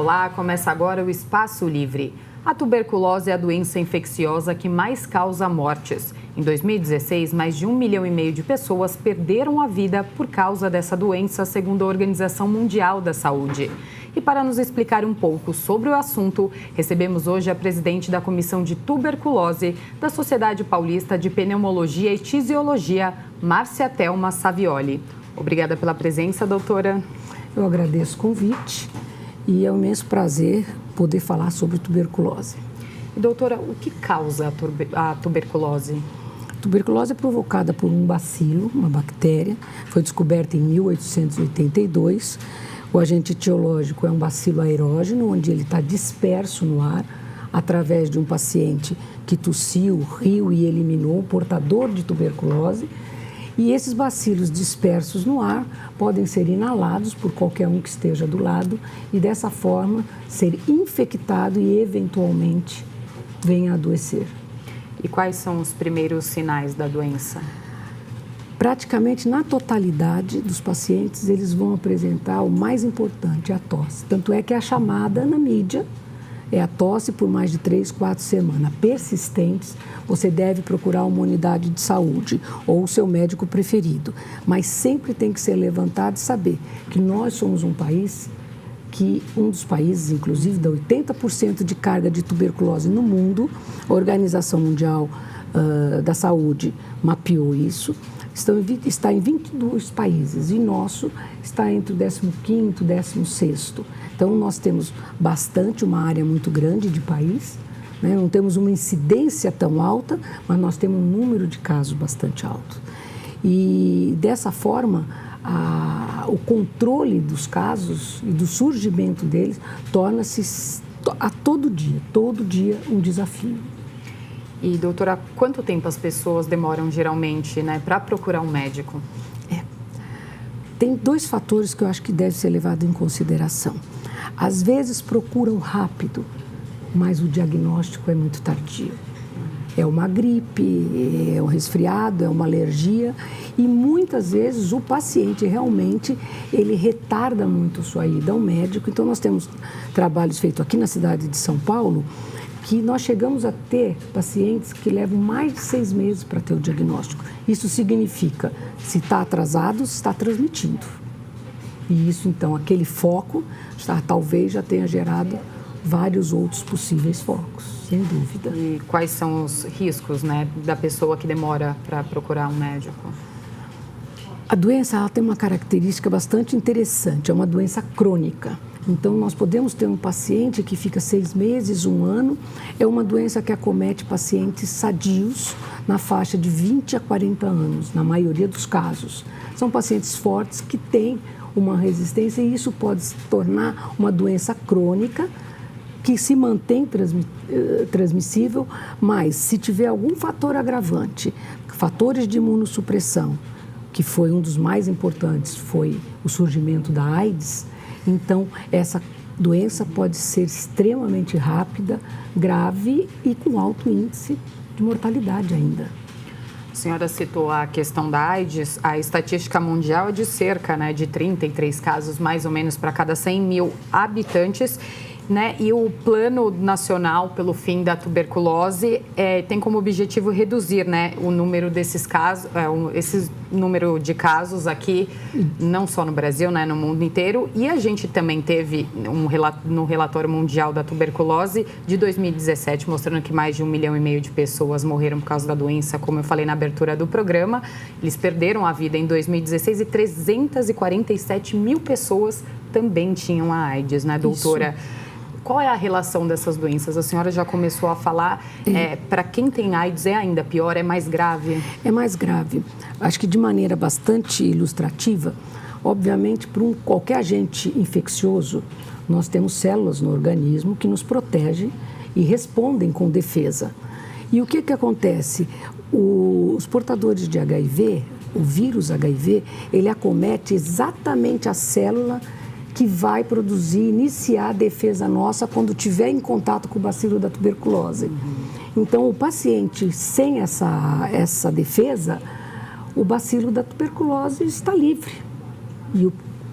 Olá, começa agora o Espaço Livre. A tuberculose é a doença infecciosa que mais causa mortes. Em 2016, mais de 1,5 milhão de pessoas perderam a vida por causa dessa doença, segundo a Organização Mundial da Saúde. E para nos explicar um pouco sobre o assunto, recebemos hoje a presidente da Comissão de Tuberculose da Sociedade Paulista de Pneumologia e Tisiologia, Márcia Thelma Savioli. Obrigada pela presença, doutora. Eu agradeço o convite e é um imenso prazer poder falar sobre tuberculose. E, doutora, o que causa a tuberculose? A tuberculose é provocada por um bacilo, uma bactéria, foi descoberta em 1882. O agente etiológico é um bacilo aerógeno, onde ele está disperso no ar, através de um paciente que tossiu, riu e eliminou, portador de tuberculose. E esses bacilos dispersos no ar podem ser inalados por qualquer um que esteja do lado e, dessa forma, ser infectado e, eventualmente, venha a adoecer. E quais são os primeiros sinais da doença? Praticamente na totalidade dos pacientes, eles vão apresentar o mais importante, a tosse. Tanto é que a chamada na mídia é a tosse por mais de 3, 4 semanas. Persistentes, você deve procurar uma unidade de saúde ou o seu médico preferido. Mas sempre tem que ser levantado e saber que nós somos um país que, um dos países, inclusive, dá 80% de carga de tuberculose no mundo. A Organização Mundial da Saúde mapeou isso. Está em 22 países e nosso está entre o 15º e o 16º. Então, nós temos uma área muito grande de país, né? Não temos uma incidência tão alta, mas nós temos um número de casos bastante alto. E, dessa forma, o controle dos casos e do surgimento deles torna-se a todo dia um desafio. E, doutora, quanto tempo as pessoas demoram geralmente, né, para procurar um médico? Tem 2 fatores que eu acho que devem ser levados em consideração. Às vezes procuram rápido, mas o diagnóstico é muito tardio. É uma gripe, é um resfriado, é uma alergia e muitas vezes o paciente realmente ele retarda muito a sua ida ao médico. Então nós temos trabalhos feitos aqui na cidade de São Paulo que nós chegamos a ter pacientes que levam mais de 6 meses para ter o diagnóstico. Isso significa, se está atrasado, se está transmitindo. E isso, então, aquele foco, talvez já tenha gerado vários outros possíveis focos, sem dúvida. E quais são os riscos, né, da pessoa que demora para procurar um médico? A doença ela tem uma característica bastante interessante, é uma doença crônica. Então, nós podemos ter um paciente que fica 6 meses, 1 ano. É uma doença que acomete pacientes sadios na faixa de 20 a 40 anos, na maioria dos casos. São pacientes fortes que têm uma resistência e isso pode se tornar uma doença crônica que se mantém transmissível, mas se tiver algum fator agravante, fatores de imunossupressão, que foi um dos mais importantes, foi o surgimento da AIDS. Então, essa doença pode ser extremamente rápida, grave e com alto índice de mortalidade ainda. A senhora citou a questão da AIDS. A estatística mundial é de cerca, né, de 33 casos, mais ou menos, para cada 100 mil habitantes. Né? E o Plano Nacional pelo Fim da Tuberculose tem como objetivo reduzir, né, o número desses casos, esse número de casos aqui, não só no Brasil, né, no mundo inteiro. E a gente também teve no relatório mundial da tuberculose de 2017, mostrando que mais de 1,5 milhão de pessoas morreram por causa da doença, como eu falei na abertura do programa. Eles perderam a vida em 2016 e 347 mil pessoas também tinham a AIDS, né, doutora? Isso. Qual é a relação dessas doenças? A senhora já começou a falar, para quem tem AIDS é ainda pior, é mais grave? É mais grave. Acho que de maneira bastante ilustrativa, obviamente, para qualquer agente infeccioso, nós temos células no organismo que nos protegem e respondem com defesa. E o que acontece? Os portadores de HIV, o vírus HIV, ele acomete exatamente a célula que vai iniciar a defesa nossa quando tiver em contato com o bacilo da tuberculose. Então, o paciente sem essa defesa, o bacilo da tuberculose está livre. E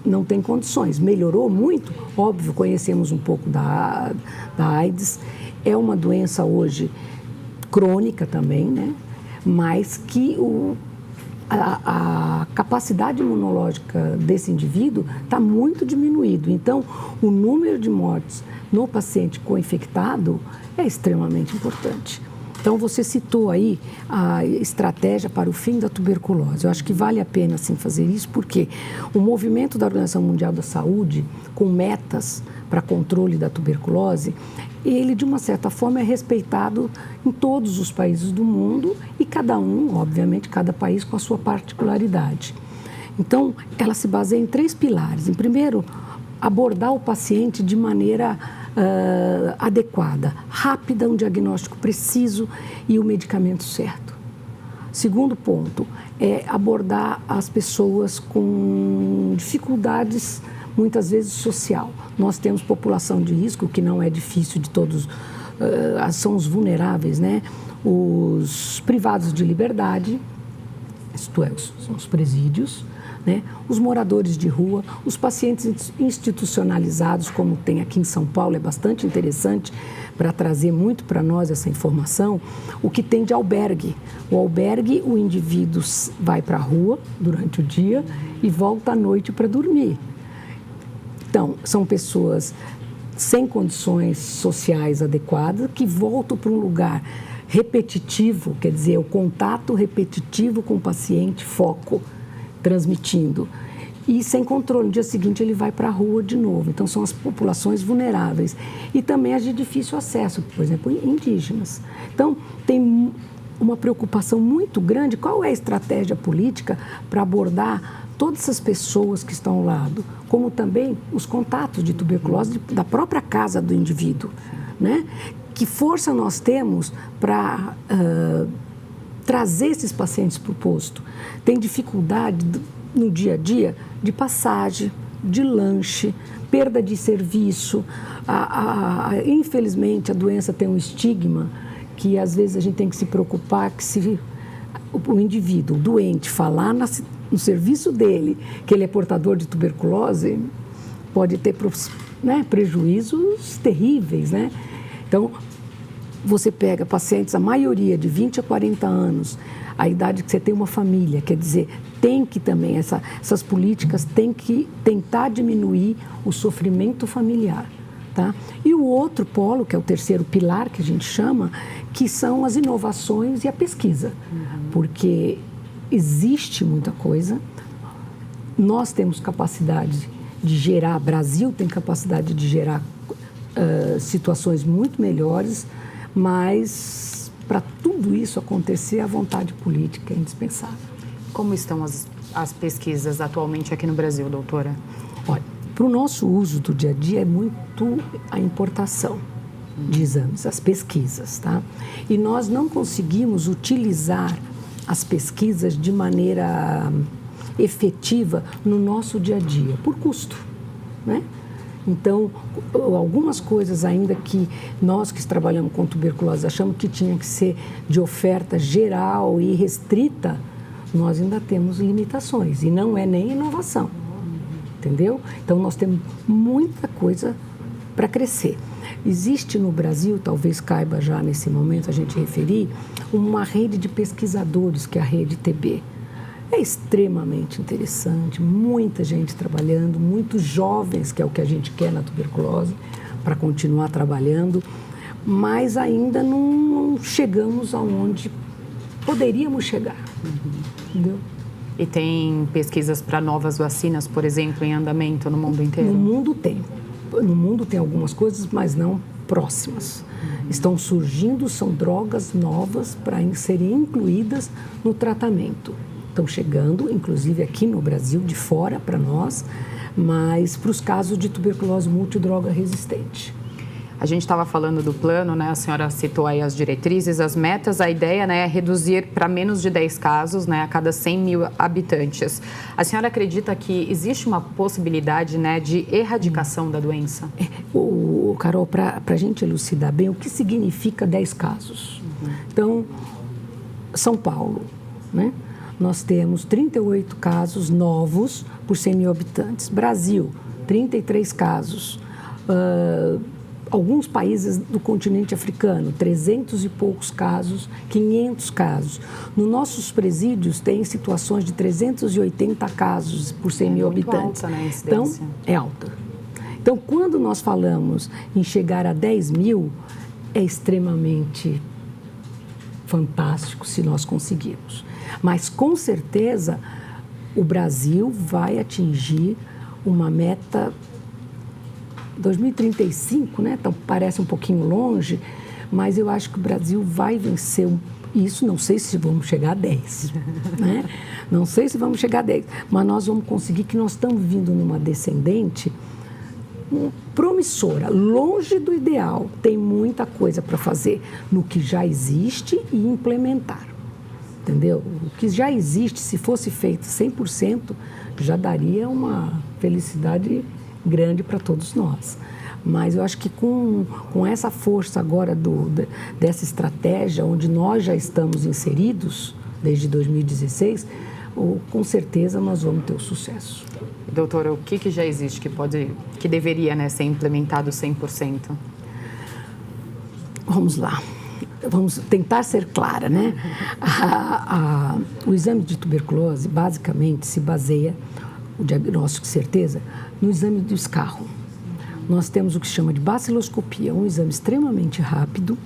não tem condições. Melhorou muito? Óbvio, conhecemos um pouco da AIDS. É uma doença hoje crônica também, né? Mas que a capacidade imunológica desse indivíduo está muito diminuído. Então, o número de mortes no paciente co-infectado é extremamente importante. Então, você citou aí a estratégia para o fim da tuberculose. Eu acho que vale a pena, sim, fazer isso, porque o movimento da Organização Mundial da Saúde, com metas para controle da tuberculose, ele, de uma certa forma, é respeitado em todos os países do mundo e cada um, obviamente, cada país com a sua particularidade. Então, ela se baseia em 3 pilares. Em primeiro, abordar o paciente de maneira adequada, rápida, um diagnóstico preciso e o medicamento certo. Segundo ponto, é abordar as pessoas com dificuldades, muitas vezes social. Nós temos população de risco, que não é difícil de todos, são os vulneráveis, né? Os privados de liberdade, isto é, são os presídios, né? Os moradores de rua, os pacientes institucionalizados, como tem aqui em São Paulo, é bastante interessante para trazer muito para nós essa informação, o que tem de albergue. O albergue, o indivíduo vai para a rua durante o dia e volta à noite para dormir. Então, são pessoas sem condições sociais adequadas que voltam para um lugar repetitivo, quer dizer, o contato repetitivo com o paciente, foco, transmitindo. E sem controle, no dia seguinte ele vai para a rua de novo. Então, são as populações vulneráveis. E também as de difícil acesso, por exemplo, indígenas. Então, tem uma preocupação muito grande. Qual é a estratégia política para abordar todas essas pessoas que estão ao lado? Como também os contatos de tuberculose da própria casa do indivíduo, né? Que força nós temos para trazer esses pacientes para o posto? Tem dificuldade no dia a dia de passagem, de lanche, perda de serviço. Infelizmente, a doença tem um estigma que às vezes a gente tem que se preocupar que se o indivíduo doente falar no serviço dele que ele é portador de tuberculose, pode ter, né, prejuízos terríveis, né? Então, você pega pacientes, a maioria de 20 a 40 anos, a idade que você tem uma família, quer dizer, tem que também, essas políticas têm que tentar diminuir o sofrimento familiar, tá? E o outro polo, que é o terceiro pilar que a gente chama, que são as inovações e a pesquisa, porque existe muita coisa, nós temos capacidade de gerar, Brasil tem capacidade de gerar situações muito melhores, mas para tudo isso acontecer, a vontade política é indispensável. Como estão as pesquisas atualmente aqui no Brasil, doutora? Olha, para o nosso uso do dia a dia é muito a importação de exames, as pesquisas, tá? E nós não conseguimos utilizar as pesquisas de maneira efetiva no nosso dia a dia, por custo, né? Então, algumas coisas ainda que nós que trabalhamos com tuberculose achamos que tinha que ser de oferta geral e restrita, nós ainda temos limitações e não é nem inovação, entendeu? Então, nós temos muita coisa para crescer. Existe no Brasil, talvez caiba já nesse momento a gente referir, uma rede de pesquisadores, que é a Rede TB. É extremamente interessante, muita gente trabalhando, muitos jovens, que é o que a gente quer na tuberculose, para continuar trabalhando, mas ainda não chegamos aonde poderíamos chegar, entendeu? E tem pesquisas para novas vacinas, por exemplo, em andamento no mundo inteiro? No mundo tem. No mundo tem algumas coisas, mas não próximas. Estão surgindo, são drogas novas para serem incluídas no tratamento. Estão chegando, inclusive aqui no Brasil, de fora para nós, mas para os casos de tuberculose multidroga resistente. A gente estava falando do plano, né? A senhora citou aí as diretrizes, as metas. A ideia, né, é reduzir para menos de 10 casos, né, a cada 100 mil habitantes. A senhora acredita que existe uma possibilidade, né, de erradicação da doença? Carol, para a gente elucidar bem, o que significa 10 casos? Então, São Paulo, né? nós temos 38 casos novos por 100 mil habitantes. Brasil, 33 casos. Alguns países do continente africano, 300 e poucos casos, 500 casos. Nos nossos presídios tem situações de 380 casos por 100 mil habitantes. Alta, né, a incidência. Então, é alta. Então, quando nós falamos em chegar a 10 mil, é extremamente fantástico se nós conseguirmos. Mas, com certeza, o Brasil vai atingir uma meta 2035, né? Então, parece um pouquinho longe, mas eu acho que o Brasil vai vencer isso. Não sei se vamos chegar a 10, né? Não sei se vamos chegar a 10, mas nós vamos conseguir, que nós estamos vindo numa descendente promissora, longe do ideal. Tem muita coisa para fazer no que já existe e implementar, entendeu? O que já existe, se fosse feito 100%, já daria uma felicidade grande para todos nós. Mas eu acho que com essa força agora dessa estratégia, onde nós já estamos inseridos desde 2016, com certeza nós vamos ter o sucesso. Doutora, o que já existe que deveria, né, ser implementado 100%? Vamos lá. Vamos tentar ser clara, né? O exame de tuberculose, basicamente, se baseia, o diagnóstico de certeza, no exame do escarro. Nós temos o que se chama de baciloscopia, um exame extremamente rápido,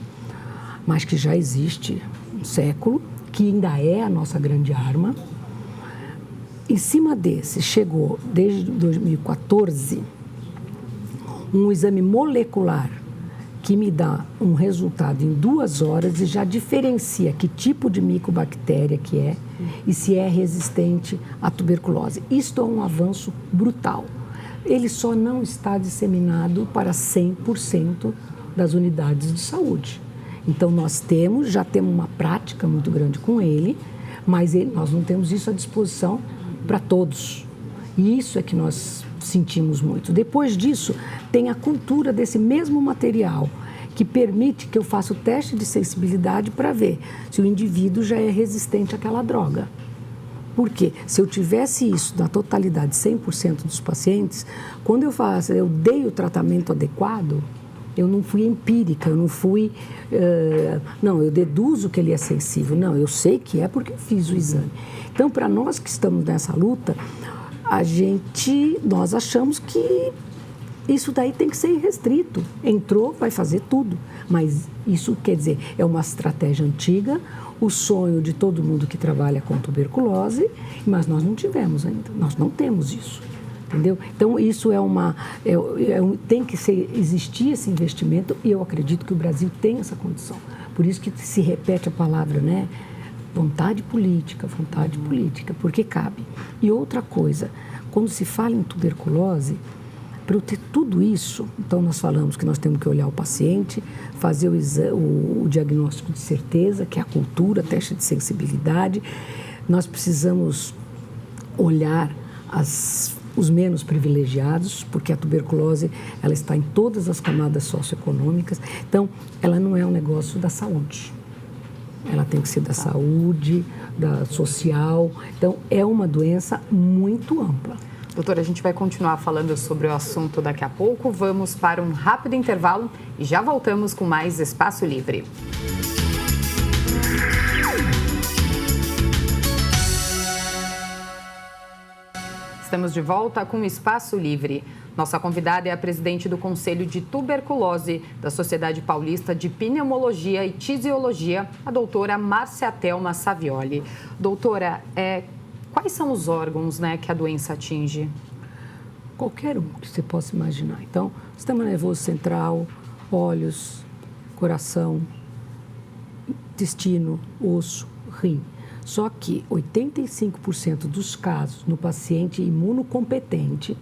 mas que já existe um século, que ainda é a nossa grande arma. Em cima desse, chegou, desde 2014, um exame molecular que me dá um resultado em 2 horas e já diferencia que tipo de micobactéria que é e se é resistente à tuberculose. Isto é um avanço brutal. Ele só não está disseminado para 100% das unidades de saúde. Então, nós já temos uma prática muito grande com ele, mas nós não temos isso à disposição para todos. E isso é que nós sentimos muito. Depois disso, tem a cultura desse mesmo material, que permite que eu faça o teste de sensibilidade para ver se o indivíduo já é resistente àquela droga. Por quê? Se eu tivesse isso na totalidade, 100% dos pacientes, quando eu dei o tratamento adequado, eu não fui empírica, eu não fui... não, eu deduzo que ele é sensível. Não, eu sei que é porque eu fiz o exame. Então, para nós que estamos nessa luta, nós achamos que isso daí tem que ser irrestrito. Entrou, vai fazer tudo. Mas isso, quer dizer, é uma estratégia antiga, o sonho de todo mundo que trabalha com tuberculose, mas nós não tivemos ainda, nós não temos isso. Entendeu? Então, isso tem que existir esse investimento e eu acredito que o Brasil tem essa condição. Por isso que se repete a palavra, né? Vontade política, porque cabe. E outra coisa, quando se fala em tuberculose, para eu ter tudo isso, então nós falamos que nós temos que olhar o paciente, fazer o diagnóstico de certeza, que é a cultura, teste de sensibilidade. Nós precisamos olhar os menos privilegiados, porque a tuberculose ela está em todas as camadas socioeconômicas. Então, ela não é um negócio da saúde. Ela tem que ser da saúde, da social. Então, é uma doença muito ampla. Doutora, a gente vai continuar falando sobre o assunto daqui a pouco. Vamos para um rápido intervalo e já voltamos com mais Espaço Livre. Estamos de volta com o Espaço Livre. Nossa convidada é a presidente do Conselho de Tuberculose da Sociedade Paulista de Pneumologia e Tisiologia, a doutora Márcia Thelma Savioli. Doutora, quais são os órgãos, né, que a doença atinge? Qualquer um que você possa imaginar. Então, sistema nervoso central, olhos, coração, intestino, osso, rim. Só que 85% dos casos no paciente imunocompetente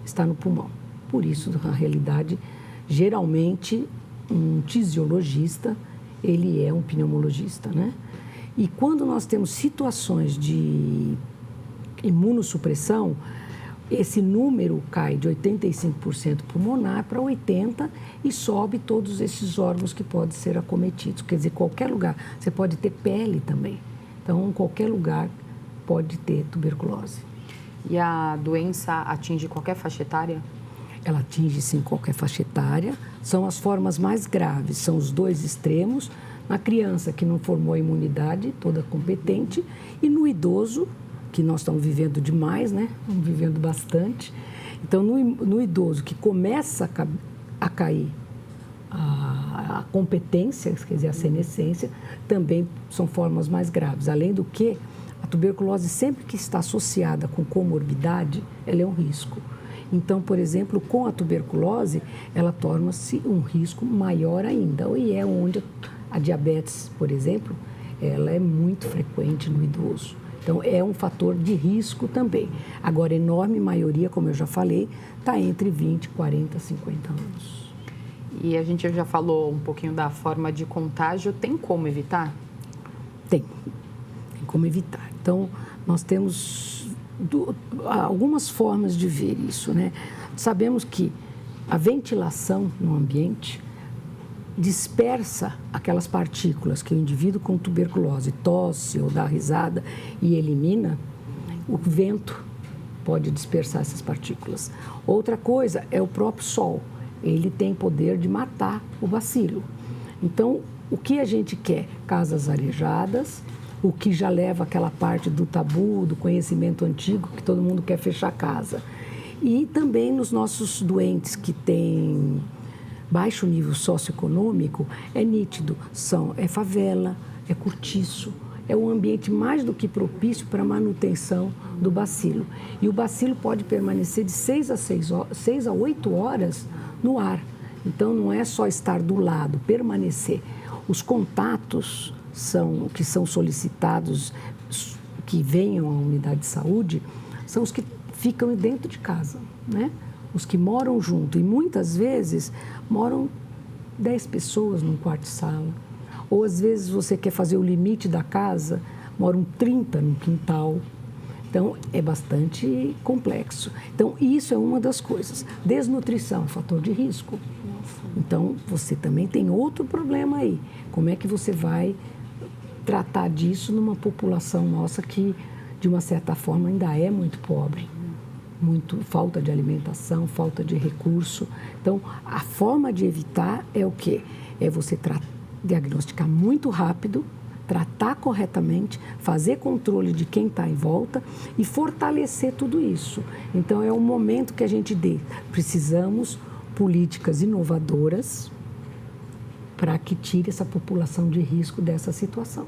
está no pulmão. Por isso, na realidade, geralmente, um tisiologista, ele é um pneumologista, né? E quando nós temos situações de imunossupressão, esse número cai de 85% pulmonar para 80% e sobe todos esses órgãos que podem ser acometidos. Quer dizer, qualquer lugar. Você pode ter pele também. Então, qualquer lugar pode ter tuberculose. E a doença atinge qualquer faixa etária? Ela atinge, sim, qualquer faixa etária. São as formas mais graves, são os dois extremos. Na criança que não formou a imunidade toda competente e no idoso, que nós estamos vivendo demais, né? Estamos vivendo bastante. Então, no idoso que começa a cair a competência, quer dizer, a senescência, também são formas mais graves. Além do que, a tuberculose, sempre que está associada com comorbidade, ela é um risco. Então, por exemplo, com a tuberculose, ela torna-se um risco maior ainda. E é onde a diabetes, por exemplo, ela é muito frequente no idoso. Então, é um fator de risco também. Agora, a enorme maioria, como eu já falei, está entre 20, 40, 50 anos. E a gente já falou um pouquinho da forma de contágio. Tem como evitar? Tem como evitar. Então, nós temos algumas formas de ver isso, né? Sabemos que a ventilação no ambiente dispersa aquelas partículas que o indivíduo com tuberculose tosse ou dá risada e elimina. O vento pode dispersar essas partículas. Outra coisa é o próprio sol. Ele tem poder de matar o bacilo. Então, o que a gente quer? Casas arejadas, o que já leva aquela parte do tabu, do conhecimento antigo, que todo mundo quer fechar a casa. E também nos nossos doentes que têm baixo nível socioeconômico, é nítido, é favela, é cortiço, é um ambiente mais do que propício para a manutenção do bacilo. E o bacilo pode permanecer de 6 a 8 horas no ar. Então, não é só estar do lado, permanecer. Os contatos que são solicitados, que venham à unidade de saúde, são os que ficam dentro de casa, né? Os que moram junto. E muitas vezes moram 10 pessoas num quarto de sala. Ou às vezes você quer fazer o limite da casa, moram 30 no quintal. Então, é bastante complexo. Então, isso é uma das coisas. Desnutrição, fator de risco. Então, você também tem outro problema aí. Como é que você vai tratar disso numa população nossa que, de uma certa forma, ainda é muito pobre? Muito falta de alimentação, falta de recurso. Então, a forma de evitar é o quê? É você diagnosticar muito rápido, tratar corretamente, fazer controle de quem está em volta e fortalecer tudo isso. Então, é o momento que a gente precisamos políticas inovadoras para que tire essa população de risco dessa situação.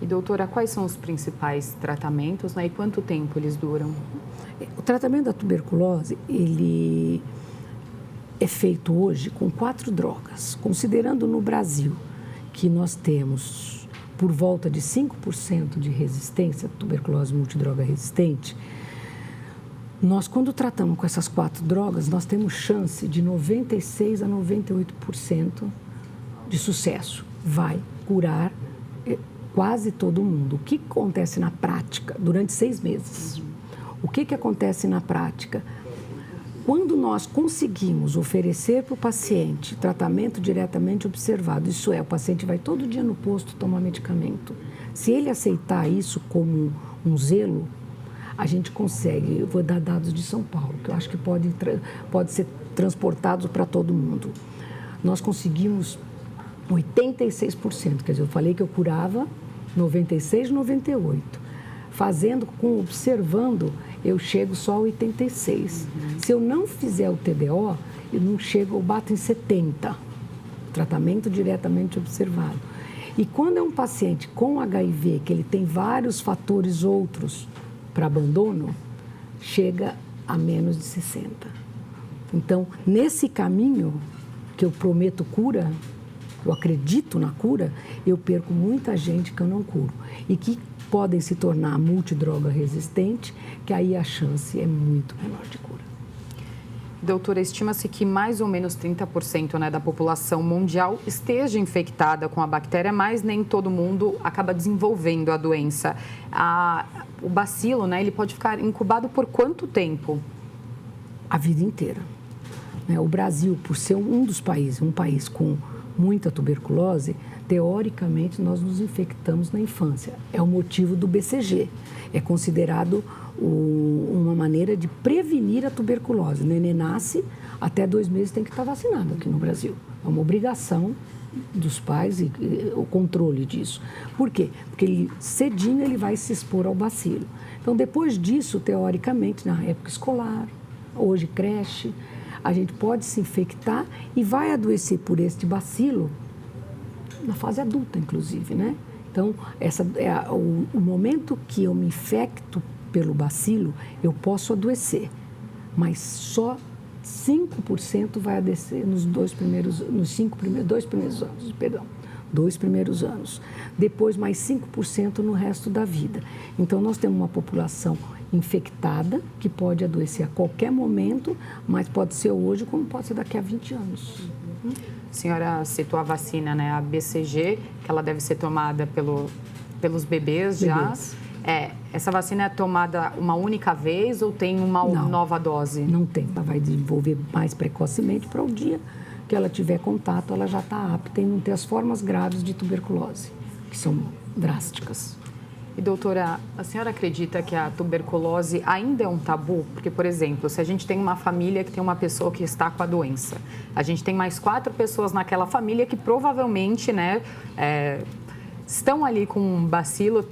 E, doutora, quais são os principais tratamentos, né? E quanto tempo eles duram? O tratamento da tuberculose, ele é feito hoje com 4 drogas. Considerando no Brasil que nós temos por volta de 5% de resistência, tuberculose multidroga resistente, nós, quando tratamos com essas 4 drogas, nós temos chance de 96% a 98% de sucesso. Vai curar quase todo mundo. O que acontece na prática durante 6 meses? O que acontece na prática? Quando nós conseguimos oferecer para o paciente tratamento diretamente observado, isso é, o paciente vai todo dia no posto tomar medicamento. Se ele aceitar isso como um zelo, a gente consegue, eu vou dar dados de São Paulo, que eu acho que pode ser transportado para todo mundo. Nós conseguimos 86%, quer dizer, eu falei que eu curava 96, 98%. Observando, eu chego só a 86. Se eu não fizer o TDO, eu bato em 70. Tratamento diretamente observado. E quando é um paciente com HIV, que ele tem vários fatores outros para abandono, chega a menos de 60. Então, nesse caminho que eu prometo cura, eu acredito na cura, eu perco muita gente que eu não curo. E que podem se tornar multidroga resistente, que aí a chance é muito menor de cura. Doutora, estima-se que mais ou menos 30%, né, da população mundial esteja infectada com a bactéria, mas nem todo mundo acaba desenvolvendo a doença. O bacilo, né, ele pode ficar incubado por quanto tempo? A vida inteira. O Brasil, por ser um país com muita tuberculose, teoricamente nós nos infectamos na infância. É o motivo do BCG. É considerado uma maneira de prevenir a tuberculose. O neném nasce, até 2 meses tem que estar vacinado aqui no Brasil. É uma obrigação dos pais e o controle disso. Por quê? Porque cedinho ele vai se expor ao bacilo. Então, depois disso, teoricamente, na época escolar, hoje creche, a gente pode se infectar e vai adoecer por este bacilo na fase adulta, inclusive, né? Então, o momento que eu me infecto pelo bacilo, eu posso adoecer, mas só 5% vai adoecer nos 2 primeiros anos, perdão. 2 primeiros anos. Depois, mais 5% no resto da vida. Então, nós temos uma população infectada, que pode adoecer a qualquer momento, mas pode ser hoje, como pode ser daqui a 20 anos. A senhora citou a vacina, né? A BCG, que ela deve ser tomada pelos bebês já. Essa vacina é tomada uma única vez ou tem uma nova dose? Não tem, ela vai desenvolver mais precocemente para o dia que ela tiver contato, ela já está apta e não ter as formas graves de tuberculose, que são drásticas. E, doutora, a senhora acredita que a tuberculose ainda é um tabu? Porque, por exemplo, se a gente tem uma família que tem uma pessoa que está com a doença, a gente tem mais 4 pessoas naquela família que provavelmente, né, estão ali com um bacilo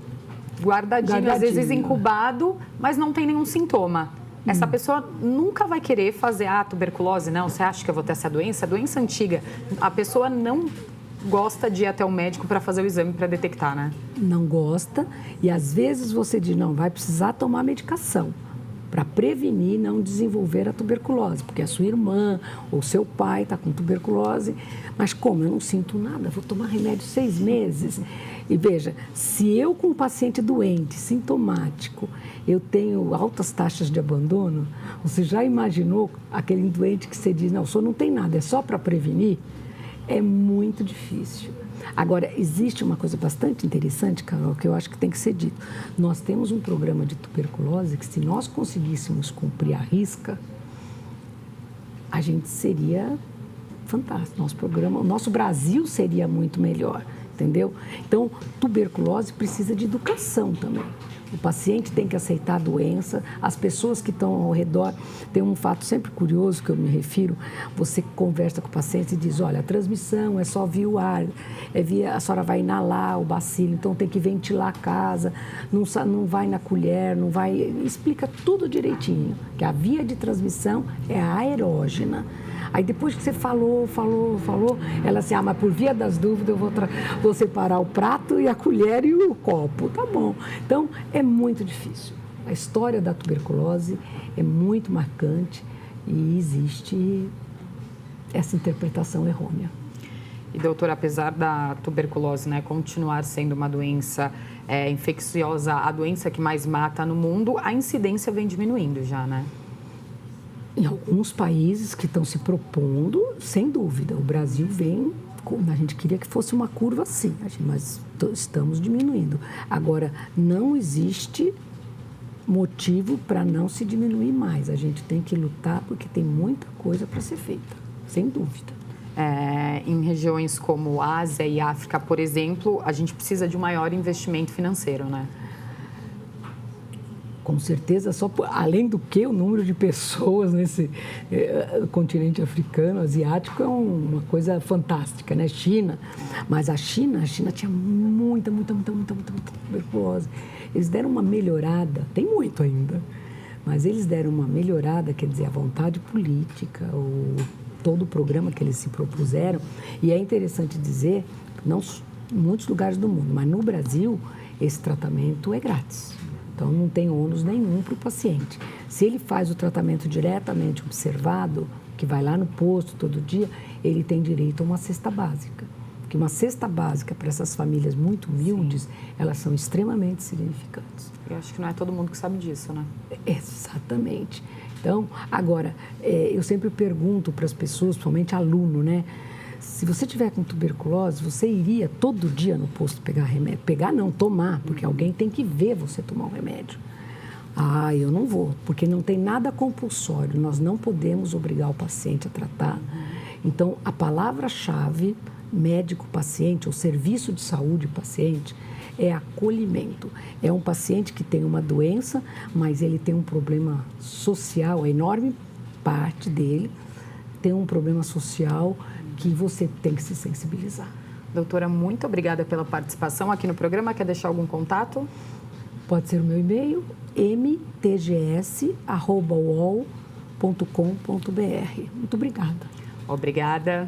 guardadinho, às vezes incubado, mas não tem nenhum sintoma. Essa pessoa nunca vai querer fazer a tuberculose, não? Você acha que eu vou ter essa doença? A doença antiga, a pessoa não gosta de ir até o médico para fazer o exame para detectar, né? Não gosta e às vezes você diz, não, vai precisar tomar medicação para prevenir não desenvolver a tuberculose, porque a sua irmã ou seu pai está com tuberculose, mas como? Eu não sinto nada, vou tomar remédio 6 meses. E veja, se eu com um paciente doente, sintomático, eu tenho altas taxas de abandono, você já imaginou aquele doente que você diz, não, o senhor não tem nada, é só para prevenir? É muito difícil. Agora, existe uma coisa bastante interessante, Carol, que eu acho que tem que ser dito. Nós temos um programa de tuberculose que, se nós conseguíssemos cumprir a risca, a gente seria fantástico. O nosso Brasil seria muito melhor, entendeu? Então, tuberculose precisa de educação também. O paciente tem que aceitar a doença, as pessoas que estão ao redor. Tem um fato sempre curioso que eu me refiro, você conversa com o paciente e diz, olha, a transmissão é só via o ar, a senhora vai inalar o bacilo, então tem que ventilar a casa, não vai na colher, não vai... Explica tudo direitinho, que a via de transmissão é aerógena. Aí depois que você falou, ela assim, mas por via das dúvidas eu vou separar o prato e a colher e o copo, tá bom. Então, é muito difícil. A história da tuberculose é muito marcante e existe essa interpretação errônea. E, doutora, apesar da tuberculose, né, continuar sendo uma doença infecciosa, a doença que mais mata no mundo, a incidência vem diminuindo já, né? Em alguns países que estão se propondo, sem dúvida, o Brasil vem, a gente queria que fosse uma curva assim, mas estamos diminuindo. Agora, não existe motivo para não se diminuir mais. A gente tem que lutar porque tem muita coisa para ser feita, sem dúvida. Em regiões como Ásia e África, por exemplo, a gente precisa de um maior investimento financeiro, né? Com certeza, além do que o número de pessoas nesse continente africano, asiático, é uma coisa fantástica, né? China, mas a China tinha muita tuberculose. Eles deram uma melhorada, tem muito ainda, mas eles deram uma melhorada, quer dizer, a vontade política, todo o programa que eles se propuseram. E é interessante dizer, não em muitos lugares do mundo, mas no Brasil, esse tratamento é grátis. Então, não tem ônus nenhum para o paciente. Se ele faz o tratamento diretamente observado, que vai lá no posto todo dia, ele tem direito a uma cesta básica. Porque uma cesta básica para essas famílias muito humildes, sim, elas são extremamente significantes. Eu acho que não é todo mundo que sabe disso, né? Exatamente. Então, agora, eu sempre pergunto para as pessoas, principalmente aluno, né? Se você tiver com tuberculose, você iria todo dia no posto pegar remédio? Pegar não, tomar, porque alguém tem que ver você tomar o remédio. Ah, eu não vou, porque não tem nada compulsório, nós não podemos obrigar o paciente a tratar. Então, a palavra-chave médico-paciente ou serviço de saúde-paciente é acolhimento. É um paciente que tem uma doença, mas ele tem um problema social, a enorme parte dele tem um problema social que você tem que se sensibilizar. Doutora, muito obrigada pela participação aqui no programa. Quer deixar algum contato? Pode ser o meu e-mail, mtgs@uol.com.br. Muito obrigada. Obrigada.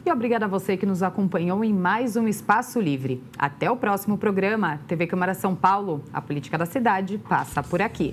E obrigada a você que nos acompanhou em mais um Espaço Livre. Até o próximo programa. TV Câmara São Paulo, a política da cidade passa por aqui.